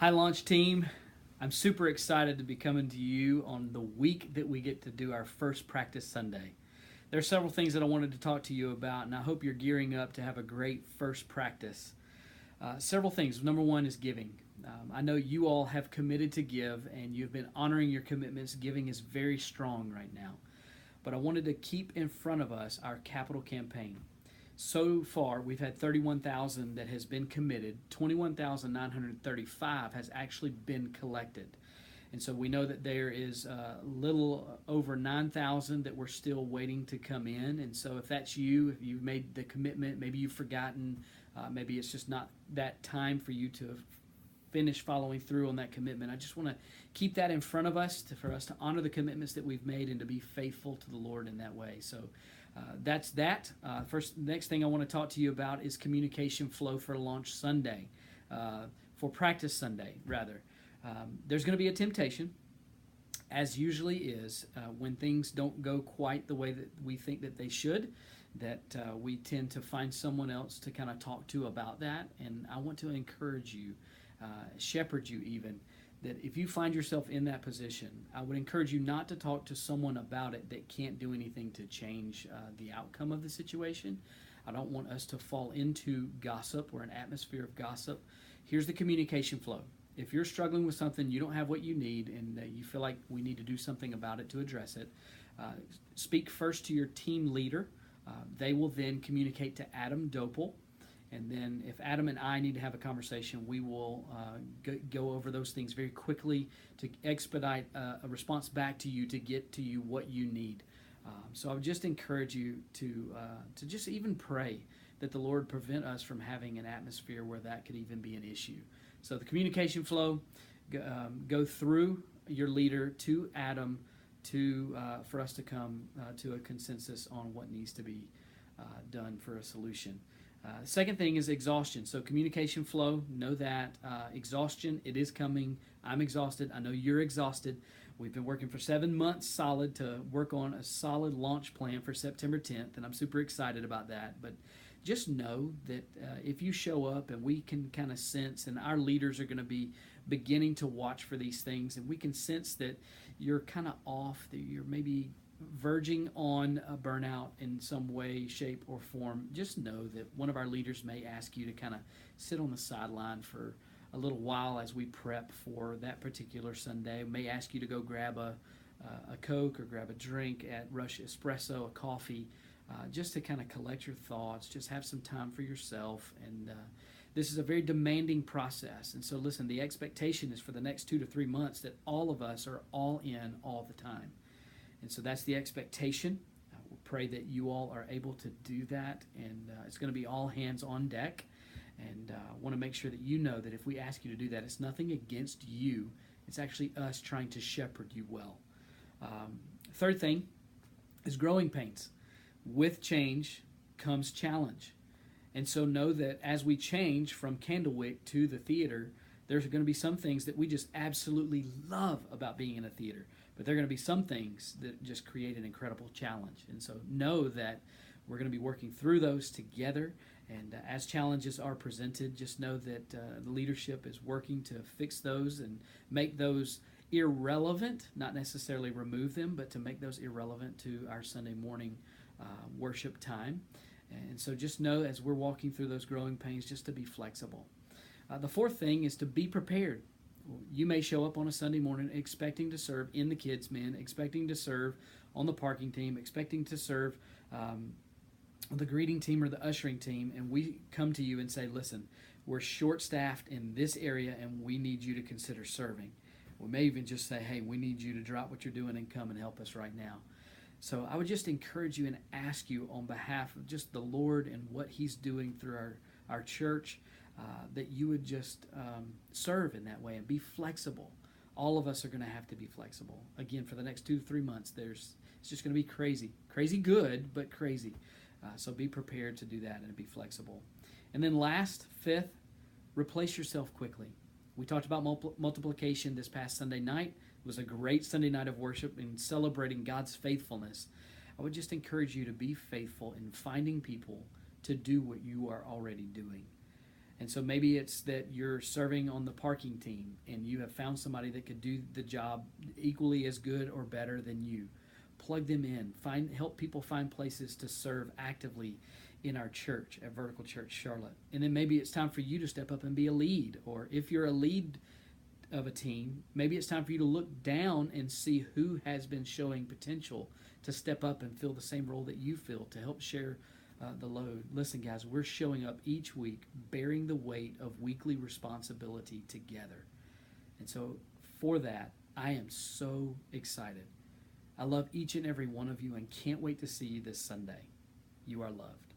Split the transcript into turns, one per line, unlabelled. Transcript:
Hi, launch team. I'm super excited to be coming to you on the week that we get to do our first practice Sunday. There are several things that I wanted to talk to you about, and I hope you're gearing up to have a great first practice. Several things. Number one is giving. I know you all have committed to give, and you've been honoring your commitments. Giving is very strong right now. But I wanted to keep in front of us our capital campaign. So far, we've had 31,000 that has been committed. 21,935 has actually been collected. And so we know that there is a little over 9,000 that we're still waiting to come in. And so if that's you, if you've made the commitment, maybe you've forgotten, maybe it's just not that time for you to finish following through on that commitment. I just want to keep that in front of us for us to honor the commitments that we've made and to be faithful to the Lord in that way. So that's that. Next thing I want to talk to you about is communication flow for Launch Sunday, for Practice Sunday, rather. There's going to be a temptation, as usually is, when things don't go quite the way that we think that they should, that we tend to find someone else to kind of talk to about that. And I want to encourage you, shepherd you even, that if you find yourself in that position, I would encourage you not to talk to someone about it that can't do anything to change the outcome of the situation. I don't want us to fall into gossip or an atmosphere of gossip. Here's the communication flow. If you're struggling with something, you don't have what you need, and you feel like we need to do something about it to address it, speak first to your team leader. They will then communicate to Adam Dopel. And then if Adam and I need to have a conversation, we will go over those things very quickly to expedite a response back to you to get to you what you need. So I would just encourage you to just even pray that the Lord prevent us from having an atmosphere where that could even be an issue. So the communication flow, go through your leader to Adam for us to come to a consensus on what needs to be done for a solution. Second thing is exhaustion. So communication flow, know that. Exhaustion, it is coming. I'm exhausted. I know you're exhausted. We've been working for 7 months solid to work on a solid launch plan for September 10th, and I'm super excited about that. But just know that if you show up and we can kind of sense, and our leaders are going to be beginning to watch for these things, and we can sense that you're kind of off, that you're maybe verging on a burnout in some way, shape, or form, just know that one of our leaders may ask you to kind of sit on the sideline for a little while as we prep for that particular Sunday. May ask you to go grab a Coke or grab a drink at Rush Espresso, a coffee, just to kind of collect your thoughts, just have some time for yourself. And this is a very demanding process. And so listen, the expectation is for the next 2 to 3 months that all of us are all in all the time. And so that's the expectation. We'll pray that you all are able to do that. And it's going to be all hands on deck. And I want to make sure that you know that if we ask you to do that, it's nothing against you. It's actually us trying to shepherd you well. Third thing is growing pains. With change comes challenge. And so know that as we change from Candlewick to the theater, there's going to be some things that we just absolutely love about being in a theater. But there are going to be some things that just create an incredible challenge. And so know that we're going to be working through those together. And as challenges are presented, just know that the leadership is working to fix those and make those irrelevant, not necessarily remove them, but to make those irrelevant to our Sunday morning worship time. And so just know as we're walking through those growing pains, just to be flexible. The fourth thing is to be prepared. You may show up on a Sunday morning expecting to serve in the kids' men, expecting to serve on the parking team, expecting to serve the greeting team or the ushering team, and we come to you and say, listen, we're short-staffed in this area and we need you to consider serving. We may even just say, hey, we need you to drop what you're doing and come and help us right now. So I would just encourage you and ask you on behalf of just the Lord and what He's doing through our church, that you would just serve in that way and be flexible. All of us are going to have to be flexible. Again, for the next 2 to 3 months, it's just going to be crazy. Crazy good, but crazy. So be prepared to do that and be flexible. And then last, fifth, replace yourself quickly. We talked about multiplication this past Sunday night. It was a great Sunday night of worship in celebrating God's faithfulness. I would just encourage you to be faithful in finding people to do what you are already doing. And so maybe it's that you're serving on the parking team and you have found somebody that could do the job equally as good or better than you. Plug them in. Help people find places to serve actively in our church at Vertical Church Charlotte. And then maybe it's time for you to step up and be a lead. Or if you're a lead of a team, maybe it's time for you to look down and see who has been showing potential to step up and fill the same role that you fill to help share the load. Listen, guys, we're showing up each week, bearing the weight of weekly responsibility together. And so for that, I am so excited. I love each and every one of you and can't wait to see you this Sunday. You are loved.